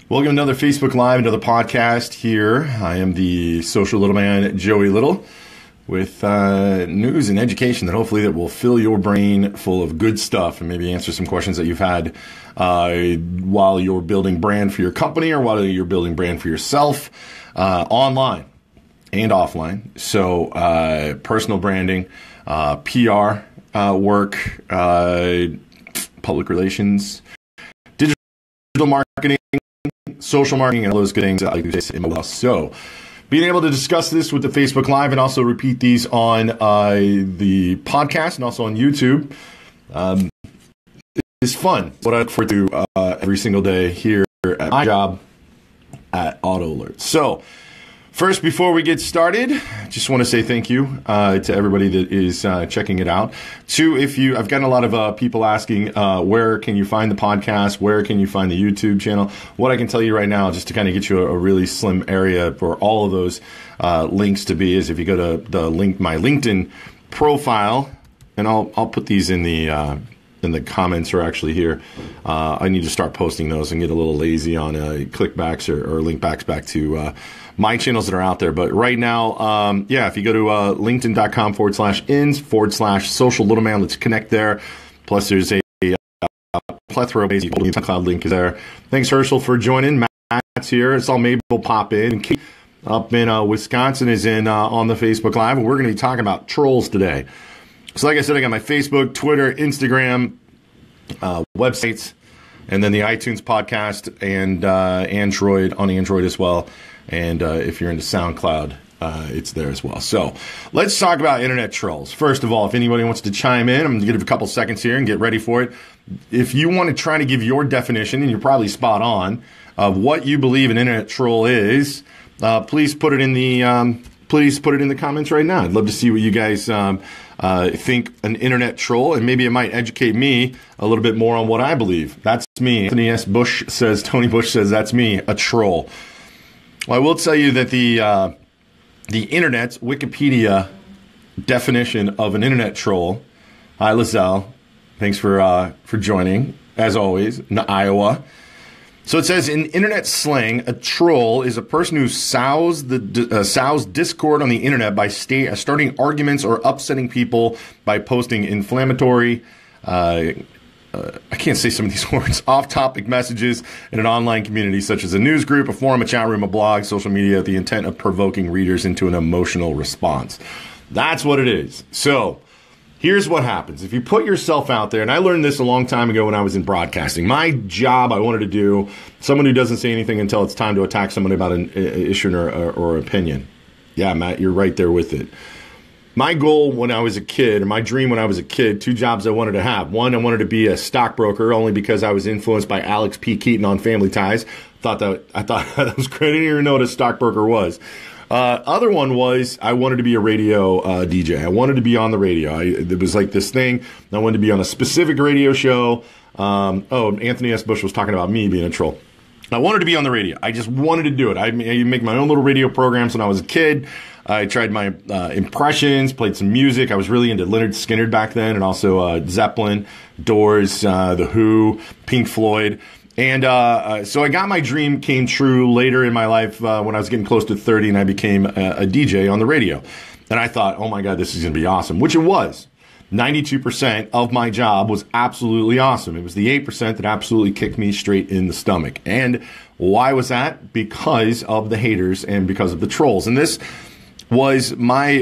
Welcome to another Facebook Live, another podcast here. I am the social little man, Joey Little, with news and education that hopefully that will fill your brain full of good stuff and maybe answer some questions that you've had while you're building brand for your company or while you're building brand for yourself online and offline. So personal branding, PR work, public relations, digital marketing, social marketing, and all those good things. So being able to discuss this with the Facebook Live and also repeat these on the podcast and also on YouTube is fun. What I look forward to every single day here at my job at Auto Alert. So first, before we get started, I just want to say thank you to everybody that is checking it out. Two, I've gotten a lot of people asking, where can you find the podcast? Where can you find the YouTube channel? What I can tell you right now, just to kind of get you a really slim area for all of those links to be, is if you go to my LinkedIn profile, and I'll put these in the comments or actually here. I need to start posting those and get a little lazy on clickbacks or link backs back to my channels that are out there. But right now, if you go to linkedin.com/ins/social little man, let's connect there. Plus, there's a plethora of ways. The SoundCloud link is there. Thanks, Herschel, for joining. Matt's here. It's all Mabel pop in. And Kate up in Wisconsin is in on the Facebook Live, and we're going to be talking about trolls today. So like I said, I got my Facebook, Twitter, Instagram, websites, and then the iTunes podcast and Android, on Android as well. And if you're into SoundCloud, it's there as well. So let's talk about internet trolls. First of all, if anybody wants to chime in, I'm going to give a couple seconds here and get ready for it. If you want to try to give your definition, and you're probably spot on, of what you believe an internet troll is, please put it in the comments right now. I'd love to see what you guys think an internet troll, and maybe it might educate me a little bit more on what I believe. That's me. Tony Bush says that's me, a troll. Well, I will tell you that the internet's Wikipedia definition of an internet troll. Hi, Lizelle. Thanks for joining, as always, in Iowa. So it says, in internet slang, a troll is a person who sows discord on the internet by starting arguments or upsetting people by posting inflammatory, I can't say some of these words, off-topic messages in an online community such as a news group, a forum, a chat room, a blog, social media, with the intent of provoking readers into an emotional response. That's what it is. So here's what happens. If you put yourself out there, and I learned this a long time ago when I was in broadcasting. My job I wanted to do, someone who doesn't say anything until it's time to attack somebody about an issue or opinion. Yeah, Matt, you're right there with it. My goal when I was a kid, or my dream when I was a kid, two jobs I wanted to have. One, I wanted to be a stockbroker, only because I was influenced by Alex P. Keaton on Family Ties. I thought that was great. I didn't even know what a stockbroker was. Other one was I wanted to be a radio DJ. I wanted to be on the radio. It was like this thing. I wanted to be on a specific radio show. Anthony S. Bush was talking about me being a troll. I wanted to be on the radio. I just wanted to do it. I make my own little radio programs when I was a kid. I tried my impressions, played some music. I was really into Lynyrd Skynyrd back then, and also Zeppelin, Doors, The Who, Pink Floyd. And so I got my dream came true later in my life when I was getting close to 30, and I became a DJ on the radio. And I thought, oh my God, this is going to be awesome, which it was. 92% of my job was absolutely awesome. It was the 8% that absolutely kicked me straight in the stomach. And why was that? Because of the haters and because of the trolls. And this was my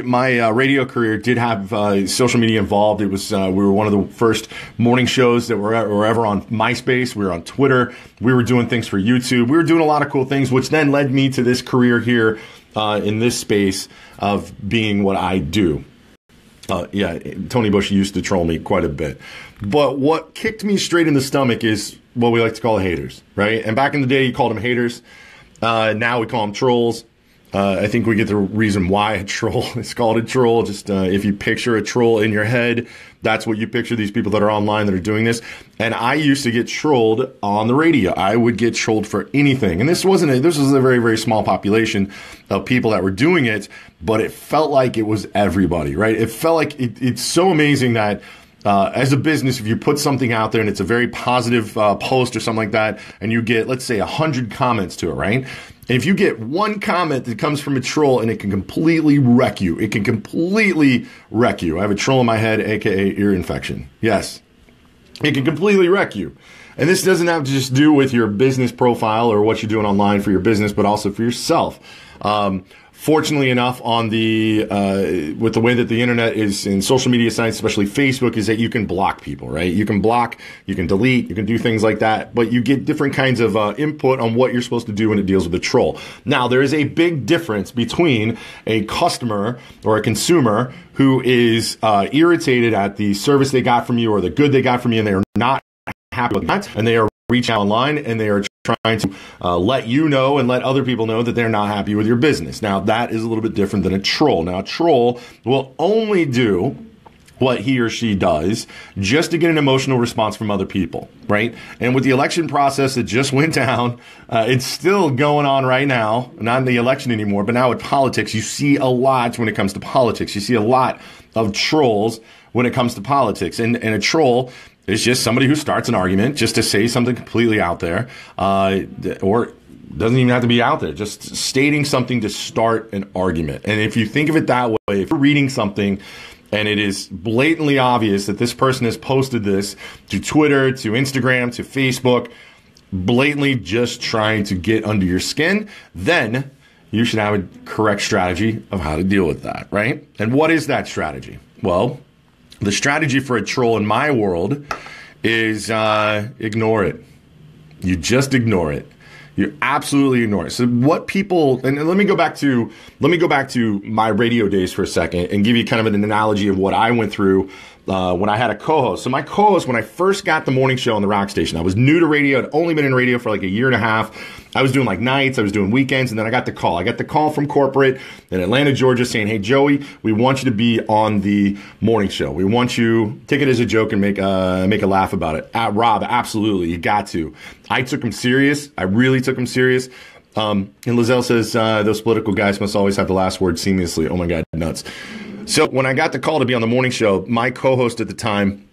radio career did have social media involved. It was we were one of the first morning shows that were ever on MySpace. We were on Twitter. We were doing things for YouTube. We were doing a lot of cool things, which then led me to this career here in this space of being what I do. Tony Bush used to troll me quite a bit. But what kicked me straight in the stomach is what we like to call haters, right? And back in the day, you called them haters. Now we call them trolls. I think we get the reason why a troll is called a troll. Just if you picture a troll in your head, that's what you picture, these people that are online that are doing this. And I used to get trolled on the radio. I would get trolled for anything. And this was a very, very small population of people that were doing it, but it felt like it was everybody, right? It felt like it's so amazing that as a business, if you put something out there and it's a very positive post or something like that, and you get, let's say, 100 comments to it, right? And if you get one comment that comes from a troll and it can completely wreck you, I have a troll in my head, aka ear infection. Yes, it can completely wreck you. And this doesn't have to just do with your business profile or what you're doing online for your business, but also for yourself. Fortunately enough, on the with the way that the internet is in social media sites, especially Facebook, is that you can block people, right? You can block, you can delete, you can do things like that, but you get different kinds of input on what you're supposed to do when it deals with a troll. Now, there is a big difference between a customer or a consumer who is irritated at the service they got from you or the good they got from you, and they are not happy with that, and they are reaching out online and they are trying to let you know and let other people know that they're not happy with your business. Now, that is a little bit different than a troll. Now, a troll will only do what he or she does just to get an emotional response from other people, right? And with the election process that just went down, it's still going on right now, not in the election anymore, but now with politics, you see a lot when it comes to politics. You see a lot of trolls when it comes to politics. And a troll is just somebody who starts an argument just to say something completely out there, or doesn't even have to be out there, just stating something to start an argument. And if you think of it that way, if you're reading something and it is blatantly obvious that this person has posted this to Twitter, to Instagram, to Facebook, blatantly just trying to get under your skin, then you should have a correct strategy of how to deal with that, right? And what is that strategy? Well, the strategy for a troll in my world is ignore it. You just ignore it. You absolutely ignore it. So what people, and let me go back to my radio days for a second and give you kind of an analogy of what I went through when I had a co-host. So my co-host, when I first got the morning show on the rock station, I was new to radio. I'd only been in radio for like a year and a half. I was doing like nights, I was doing weekends, and then I got the call. I got the call from corporate in Atlanta, Georgia, saying, "Hey, Joey, we want you to be on the morning show. We want you, take it as a joke and make a laugh about it." Rob, absolutely, you got to. I took him serious. I really took him serious. And Lizelle says, those political guys must always have the last word seamlessly. Oh my God, nuts. So when I got the call to be on the morning show, my co-host at the time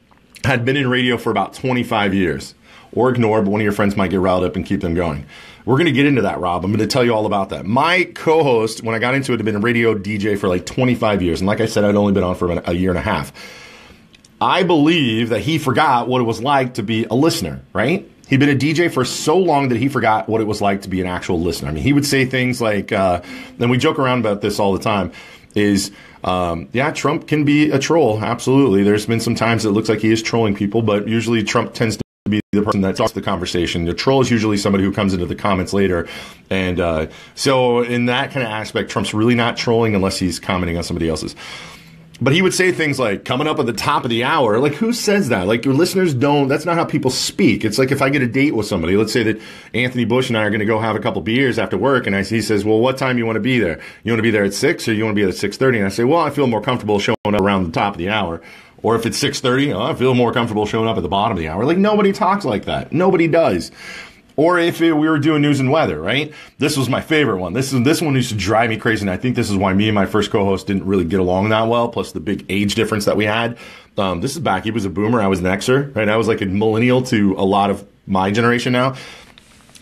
had been in radio for about 25 years. Or ignore, but one of your friends might get riled up and keep them going. We're going to get into that, Rob. I'm going to tell you all about that. My co-host, when I got into it, had been a radio DJ for like 25 years. And like I said, I'd only been on for about a year and a half. I believe that he forgot what it was like to be a listener, right? He'd been a DJ for so long that he forgot what it was like to be an actual listener. I mean, he would say things like, and we joke around about this all the time, is, yeah, Trump can be a troll. Absolutely. There's been some times it looks like he is trolling people, but usually Trump tends to be the person that starts the conversation. The troll is usually somebody who comes into the comments later. And so in that kind of aspect, Trump's really not trolling unless he's commenting on somebody else's. But he would say things like, coming up at the top of the hour. Like, who says that? Like, your listeners don't, that's not how people speak. It's like if I get a date with somebody, let's say that Anthony Bush and I are going to go have a couple beers after work, and he says, well, what time you want to be there? You want to be there at 6 or you want to be there at 6:30? And I say, well, I feel more comfortable showing up around the top of the hour. Or if it's 6:30, I feel more comfortable showing up at the bottom of the hour. Like, nobody talks like that. Nobody does. Or if we were doing news and weather, right? This was my favorite one. This one used to drive me crazy, and I think this is why me and my first co-host didn't really get along that well, plus the big age difference that we had. This is back. He was a boomer. I was an Xer, right? I was like a millennial to a lot of my generation now.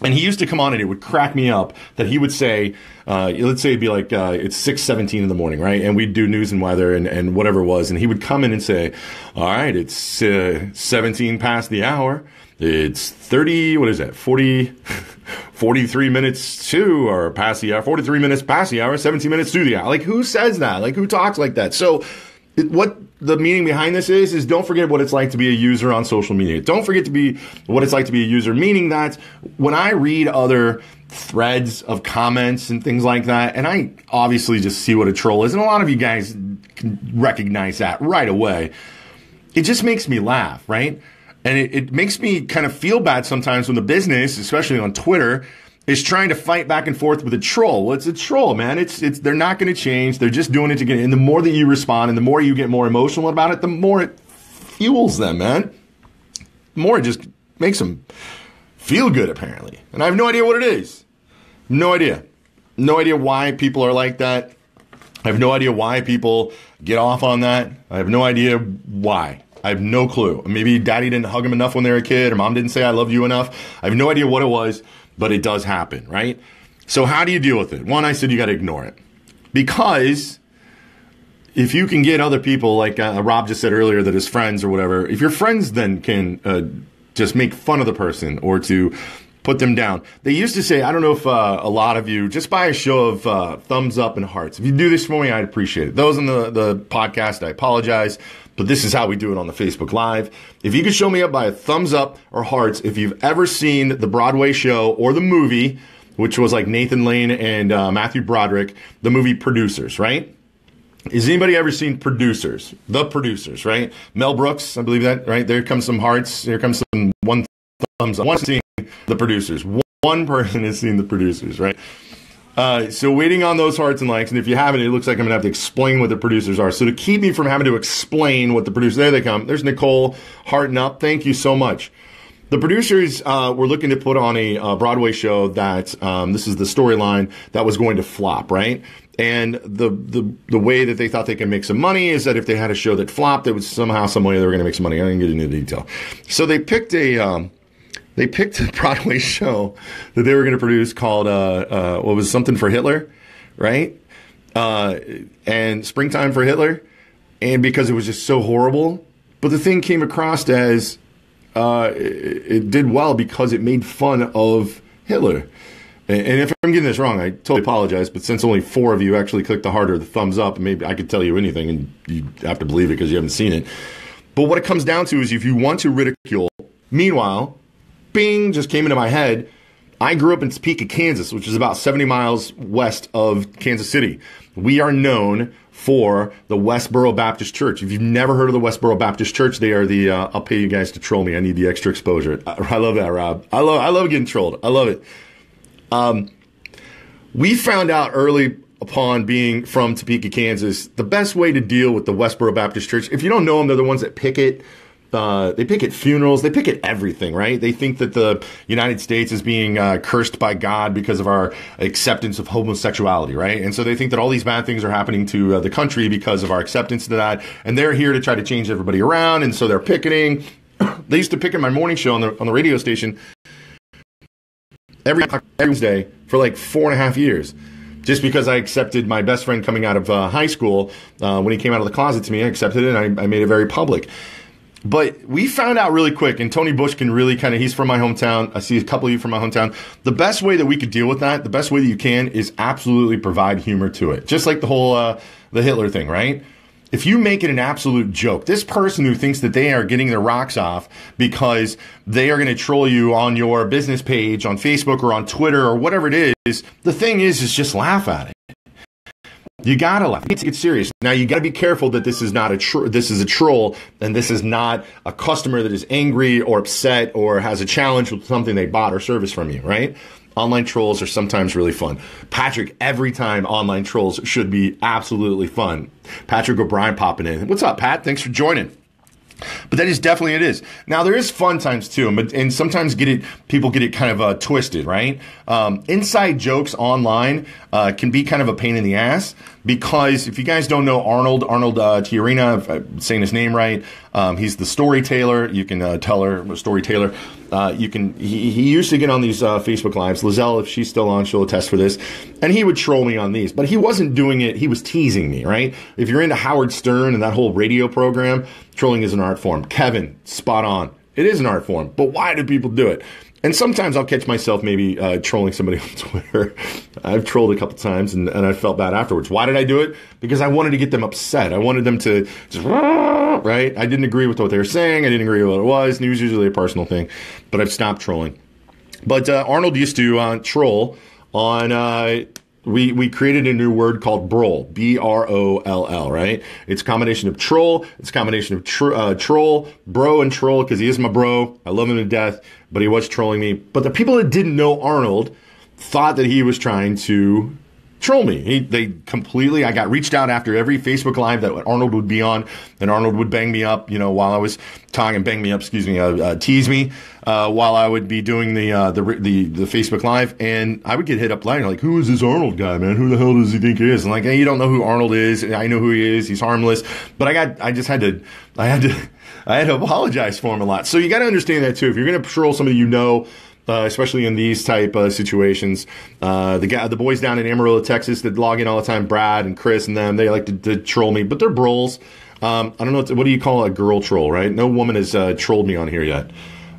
And he used to come on and it would crack me up that he would say, let's say it'd be like, it's 6:17 in the morning, right? And we'd do news and weather and whatever it was. And he would come in and say, all right, it's 17 past the hour. It's 43 minutes to or past the hour, 43 minutes past the hour, 17 minutes to the hour. Like, who says that? Like, who talks like that? So what the meaning behind this is don't forget what it's like to be a user on social media. Don't forget to be what it's like to be a user, meaning that when I read other threads of comments and things like that, and I obviously just see what a troll is, and a lot of you guys can recognize that right away, it just makes me laugh, right? And it makes me kind of feel bad sometimes when the business, especially on Twitter, is trying to fight back and forth with a troll. Well, it's a troll, man. They're not going to change. They're just doing it to get, and the more that you respond and the more you get more emotional about it, the more it fuels them, man. The more it just makes them feel good, apparently. And I have no idea what it is. No idea. No idea why people are like that. I have no idea why people get off on that. I have no idea why. I have no clue. Maybe daddy didn't hug him enough when they were a kid, or mom didn't say I love you enough. I have no idea what it was, but it does happen, right? So how do you deal with it? One, I said you got to ignore it. Because if you can get other people, like Rob just said earlier, that his friends or whatever, if your friends then can just make fun of the person or to put them down. They used to say, I don't know if a lot of you, just by a show of thumbs up and hearts. If you do this for me, I'd appreciate it. Those in the podcast, I apologize, but this is how we do it on the Facebook Live. If you could show me up by a thumbs up or hearts, if you've ever seen the Broadway show or the movie, which was like Nathan Lane and Matthew Broderick, the movie Producers, right? Has anybody ever seen Producers? The Producers, right? Mel Brooks, I believe that, right? There comes some hearts. Here comes some one thumbs up. One seeing the Producers. One person has seen the Producers, right? So waiting on those hearts and likes. And if you haven't, it looks like I'm going to have to explain what the Producers are. So to keep me from having to explain what the Producers, there they come. There's Nicole, hearting up. Thank you so much. The Producers were looking to put on a Broadway show that this is the storyline that was going to flop, right? And the way that they thought they could make some money is that if they had a show that flopped, it was somehow, some way they were going to make some money. I didn't get into the detail. So they picked a Broadway show that they were going to produce called what was Something for Hitler, right? And Springtime for Hitler, and because it was just so horrible. But the thing came across as it did well because it made fun of Hitler. And if I'm getting this wrong, I totally apologize. But since only 4 of you actually clicked the heart or the thumbs up, maybe I could tell you anything, and you have to believe it because you haven't seen it. But what it comes down to is if you want to ridicule, meanwhile, bing, just came into my head. I grew up in Topeka, Kansas, which is about 70 miles west of Kansas City. We are known for the Westboro Baptist Church. If you've never heard of the Westboro Baptist Church, they are the, I'll pay you guys to troll me. I need the extra exposure. I love that, Rob. I love getting trolled. I love it. We found out early upon being from Topeka, Kansas, the best way to deal with the Westboro Baptist Church, if you don't know them, they're the ones that picket. They picket funerals. They picket everything, right? They think that the United States is being cursed by God because of our acceptance of homosexuality, right? And so they think that all these bad things are happening to the country because of our acceptance to that. And they're here to try to change everybody around. And so they're picketing. They used to picket my morning show on the radio station every Wednesday for like 4.5 years. Just because I accepted my best friend coming out of high school, when he came out of the closet to me, I accepted it and I made it very public. But we found out really quick, and Tony Bush can really he's from my hometown. I see a couple of you from my hometown. The best way that we could deal with that, the best way that you can, is absolutely provide humor to it. Just like the whole, the Hitler thing, right? If you make it an absolute joke, this person who thinks that they are getting their rocks off because they are going to troll you on your business page, on Facebook or on Twitter or whatever it is, the thing is just laugh at it. You gotta laugh. You need to get serious. Now you gotta be careful that this is not this is a troll, and this is not a customer that is angry or upset or has a challenge with something they bought or service from you, right? Online trolls are sometimes really fun. Patrick, every time online trolls should be absolutely fun. Patrick O'Brien popping in. What's up, Pat? Thanks for joining. But that is definitely it is. Now there is fun times too, and sometimes people get it kind of twisted, right? Inside jokes online can be kind of a pain in the ass because if you guys don't know Arnold Tiarina, if I'm saying his name right, he's the storyteller. You can tell her storyteller. He used to get on these Facebook Lives. Lizelle, if she's still on, she'll attest for this. And he would troll me on these, but he wasn't doing it. He was teasing me, right? If you're into Howard Stern and that whole radio program, trolling is an art form. Kevin, spot on. It is an art form, but why do people do it? And sometimes I'll catch myself maybe trolling somebody on Twitter. I've trolled a couple times and I felt bad afterwards. Why did I do it? Because I wanted to get them upset. I wanted them to just, right? I didn't agree with what they were saying. I didn't agree with what it was. And it was usually a personal thing. But I've stopped trolling. But Arnold used to troll on... We created a new word called broll, B-R-O-L-L, right? It's a combination of troll. It's a combination of troll, bro, and troll, because he is my bro. I love him to death, but he was trolling me. But the people that didn't know Arnold thought that he was trying to troll me. They completely, I got reached out after every Facebook Live that Arnold would be on, and Arnold would bang me up, while I was talking, and bang me up, tease me, while I would be doing the Facebook Live, and I would get hit up later, like, who is this Arnold guy, man? Who the hell does he think he is? And like, hey, you don't know who Arnold is. I know who he is. He's harmless. But I had to apologize for him a lot. So you got to understand that too. If you're going to troll somebody especially in these type situations. The boys down in Amarillo, Texas that log in all the time, Brad and Chris and them, they like to troll me, but they're bros. I don't know, what do you call a girl troll, right? No woman has trolled me on here yet.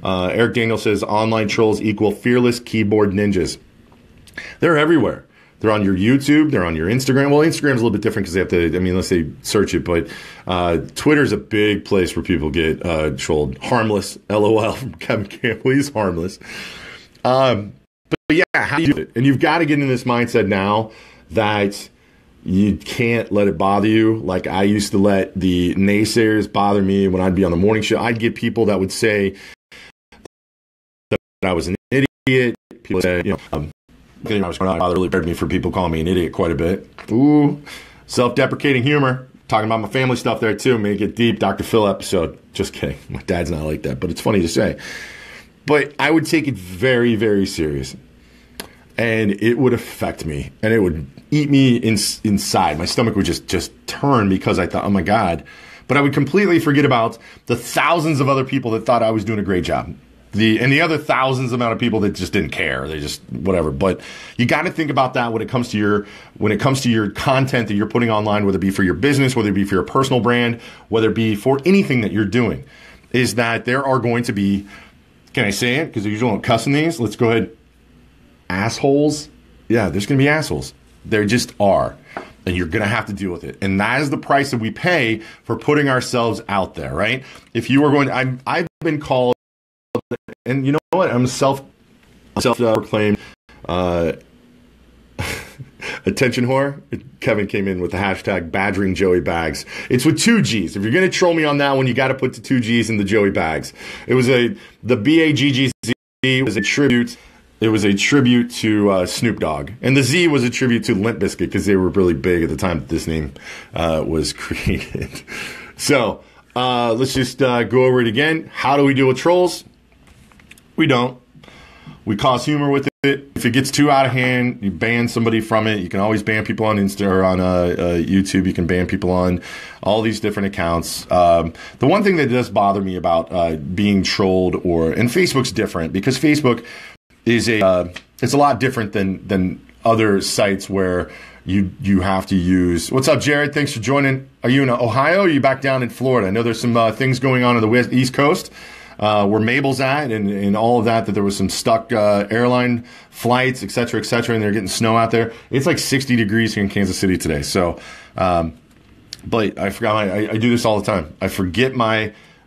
Eric Daniel says, online trolls equal fearless keyboard ninjas. They're everywhere. They're on your YouTube. They're on your Instagram. Well, Instagram's a little bit different because they have to, unless they search it. But Twitter's a big place where people get trolled. Harmless, LOL from Kevin Campbell. He's harmless. But yeah, how do you do it? And you've got to get in this mindset now that you can't let it bother you. Like I used to let the naysayers bother me when I'd be on the morning show. I'd get people that would say that I was an idiot. People said, I was really bothered me for people calling me an idiot quite a bit. Ooh, self-deprecating humor. Talking about my family stuff there too. Make it deep. Dr. Phil episode. Just kidding. My dad's not like that, but it's funny to say. But I would take it very, very serious. And it would affect me. And it would eat me inside. My stomach would just turn because I thought, oh my God. But I would completely forget about the thousands of other people that thought I was doing a great job. The other thousands amount of people that just didn't care. They just whatever. But you got to think about that when it comes to your content that you're putting online, whether it be for your business, whether it be for your personal brand, whether it be for anything that you're doing, is that there are going to be, can I say it? Because I usually don't cuss in these. Let's go ahead. Assholes. Yeah, there's going to be assholes. There just are. And you're going to have to deal with it. And that is the price that we pay for putting ourselves out there, right? If you are going, I've been called, and you know what? I'm self-proclaimed attention whore. Kevin came in with the hashtag badgering Joey Bags. It's with 2 G's. If you're going to troll me on that one, you got to put the 2 G's in the Joey Bags. It was the BAGGZ was a tribute. It was a tribute to Snoop Dogg. And the Z was a tribute to Limp Bizkit because they were really big at the time that this name was created. So let's just go over it again. How do we deal with trolls? We don't. We cause humor with it. If it gets too out of hand, you ban somebody from it. You can always ban people on Insta or on YouTube. You can ban people on all these different accounts. The one thing that does bother me about being trolled, and Facebook's different because Facebook is it's a lot different than other sites where you have to use. What's up, Jared? Thanks for joining. Are you in Ohio or are you back down in Florida? I know there's some things going on the East Coast. Where Mabel's at and all of that there was some stuck airline flights, et cetera, and they're getting snow out there. It's like 60 degrees here in Kansas City today. So, but I forgot, I do this all the time. I forget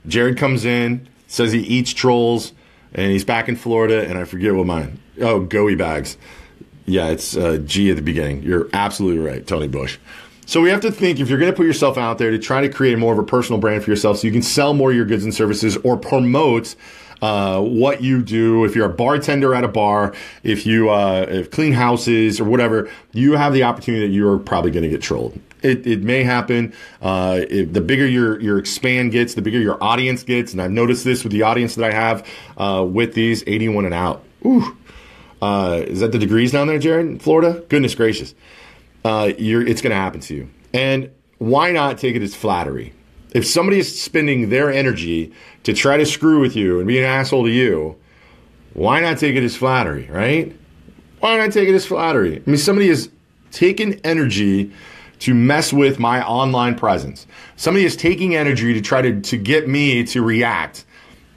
Jared comes in, says he eats trolls, and he's back in Florida, and I forget what mine. Oh, Goey Bags. Yeah, it's G at the beginning. You're absolutely right, Tony Bush. So we have to think, if you're going to put yourself out there to try to create more of a personal brand for yourself so you can sell more of your goods and services or promote what you do. If you're a bartender at a bar, if you clean houses or whatever, you have the opportunity that you're probably going to get trolled. It may happen. The bigger your expand gets, the bigger your audience gets. And I've noticed this with the audience that I have with these 81 and out. Ooh. Is that the degrees down there, Jared, in Florida? Goodness gracious. It's going to happen to you. And why not take it as flattery? If somebody is spending their energy to try to screw with you and be an asshole to you, why not take it as flattery, right? Why not take it as flattery? I mean, somebody has taken energy to mess with my online presence. Somebody is taking energy to try to get me to react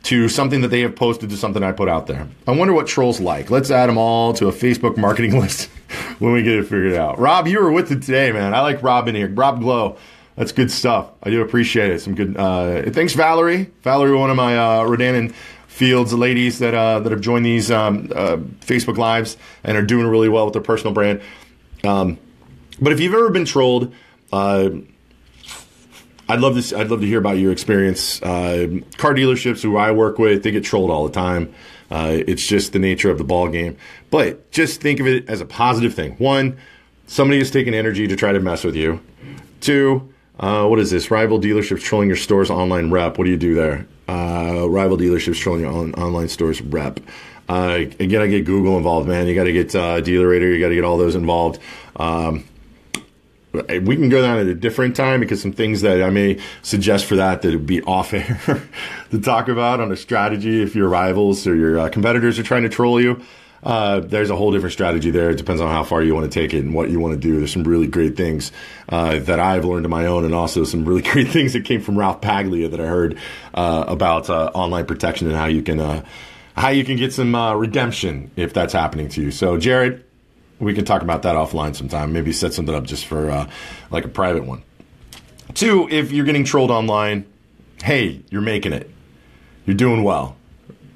to something that they have posted, to something I put out there. I wonder what trolls like. Let's add them all to a Facebook marketing list when we get it figured out. Rob, you were with it today, man. I like Rob in here. Rob Glow. That's good stuff. I do appreciate it. Some good. Thanks, Valerie. Valerie, one of my Rodan and Fields ladies that have joined these Facebook Lives and are doing really well with their personal brand. But if you've ever been trolled, I'd love to hear about your experience. Car dealerships who I work with, they get trolled all the time. It's just the nature of the ball game. But just think of it as a positive thing. One, somebody is taking energy to try to mess with you. 2, what is this? Rival dealerships trolling your store's online rep. What do you do there? Rival dealerships trolling your online store's rep. Again, I get Google involved, man. You got to get DealerRater. You got to get all those involved. We can go down at a different time because some things that I may suggest for that would be off air to talk about on a strategy if your rivals or your competitors are trying to troll you. There's a whole different strategy there. It depends on how far you want to take it and what you want to do. There's some really great things that I've learned on my own, and also some really great things that came from Ralph Paglia that I heard about online protection and how you can get some redemption if that's happening to you. So, Jared, we can talk about that offline sometime. Maybe set something up just for like a private one. 2, if you're getting trolled online, hey, you're making it. You're doing well.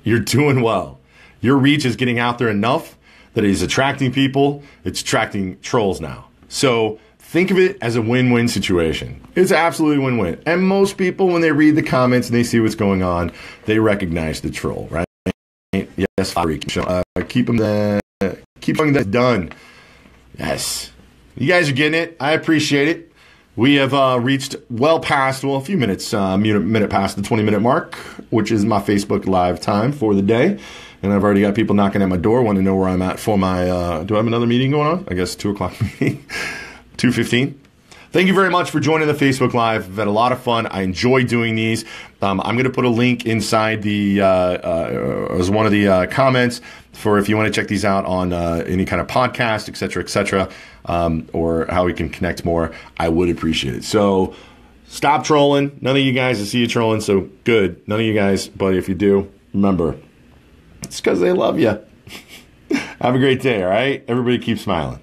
You're doing well. Your reach is getting out there enough that it is attracting people. It's attracting trolls now. So think of it as a win-win situation. It's absolutely win-win. And most people, when they read the comments and they see what's going on, they recognize the troll, right? Yes, keep them there. Keep showing that done. Yes. You guys are getting it. I appreciate it. We have reached a few minutes, minute past the 20-minute mark, which is my Facebook Live time for the day. And I've already got people knocking at my door, wanting to know where I'm at for my, do I have another meeting going on? I guess 2 o'clock meeting, 2:15. Thank you very much for joining the Facebook Live. I've had a lot of fun. I enjoy doing these. I'm going to put a link inside the as one of the comments for if you want to check these out on any kind of podcast, et cetera, or how we can connect more. I would appreciate it. So stop trolling. None of you guys, I see you trolling, so good. None of you guys, but if you do, remember, it's because they love you. Have a great day, all right? Everybody keep smiling.